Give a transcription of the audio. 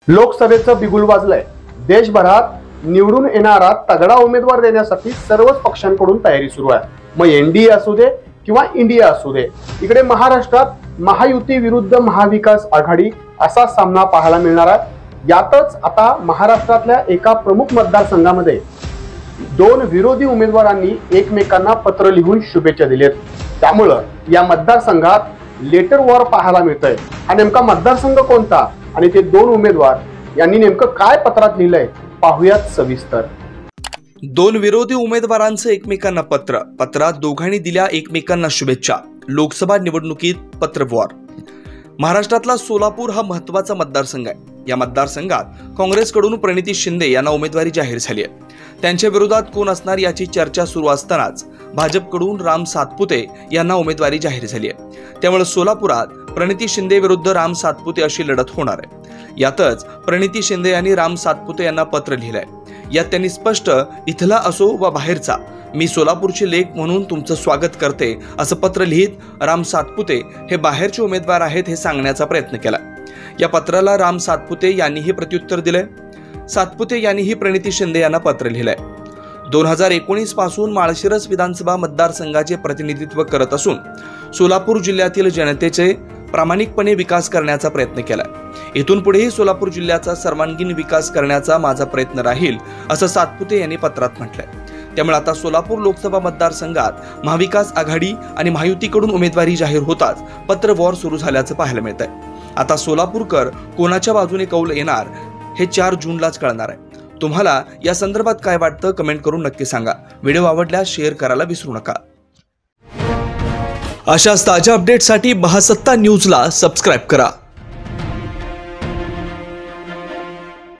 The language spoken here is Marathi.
लोकसभेचं बिगुल वाजलंय। देशभरात निवडून येणारा तगडा उमेदवार देण्यासाठी सर्वच पक्षांकडून तयारी सुरू आहे। मग एनडीए असू दे किंवा इंडिया असू दे, इकडे महाराष्ट्रात महायुती विरुद्ध महाविकास आघाडी असा सामना पाहायला मिळणार आहे। यातच आता महाराष्ट्रातल्या एका प्रमुख मतदारसंघामध्ये दोन विरोधी उमेदवारांनी एकमेकांना पत्र लिहून शुभेच्छा दिलेत। त्यामुळे या मतदारसंघात लेटर वॉर पाहायला मिळतंय। हा नेमका मतदारसंघ कोणता आणि ते दोन उमेदवार यांनी नेमकं काय पत्रात लिहिलंय पाहूयात सविस्तर। दोन विरोधी उमेदवारांचं एकमेकांना पत्रात दोघांनी दिल्या एकमेकांना शुभेच्छा। लोकसभा निवडणुकीत पत्र वॉर। महाराष्ट्रातला सोलापूर हा महत्त्वाचा मतदारसंघ आहे। या मतदारसंघात काँग्रेसकडून प्रणिती शिंदे यांना उमेदवारी जाहीर झाली आहे। त्यांच्या विरोधात कोण असणार याची चर्चा सुरू असतानाच भाजपकडून राम सातपुते यांना उमेदवारी जाहीर झाली आहे। त्यामुळे सोलापुरात प्रणिती शिंदे विरुद्ध राम सातपुते अशी लढत होणार आहे। यातच प्रणिती शिंदे यांनी राम सातपुते यांना पत्र लिहिलंय। यात त्यांनी स्पष्ट इथला असो वा बाहेरचा, मी सोलापूरचे लेख म्हणून तुमचं स्वागत करते असं पत्र लिहित राम सातपुते हे बाहेरचे उमेदवार आहेत हे सांगण्याचा प्रयत्न केला। या पत्राला राम सातपुते यांनीही प्रत्युत्तर दिलंय। सातपुते यांनीही प्रणिती शिंदे यांना पत्र लिहिलंय। 2019 पासून माळशिरस विधानसभा मतदारसंघाचे प्रतिनिधित्व करत असून सोलापूर जिल्ह्यातील जनतेचे प्रामाणिकपणे विकास करण्याचा प्रयत्न केलाय। इथून पुढेही सोलापूर जिल्ह्याचा सर्वांगीण विकास करण्याचा माझा प्रयत्न राहील असं सातपुते यांनी पत्रात म्हटलंय। त्यामुळे आता सोलापूर लोकसभा मतदारसंघात महाविकास आघाडी आणि महायुतीकडून उमेदवारी जाहीर होताच पत्र वॉर सुरू झाल्याचं पाहायला मिळतंय। आता सोलापूरकर कोणाच्या बाजूने कौल येणार हे 4 जूनलाच कळणार आहे। तुम्हाला या संदर्भात काय वाटतं कमेंट करून नक्की सांगा। व्हिडिओ आवडल्यास शेअर करायला विसरू नका। अशाच ताज्या अपडेटसाठी महासत्ता न्यूजला सबस्क्राइब करा।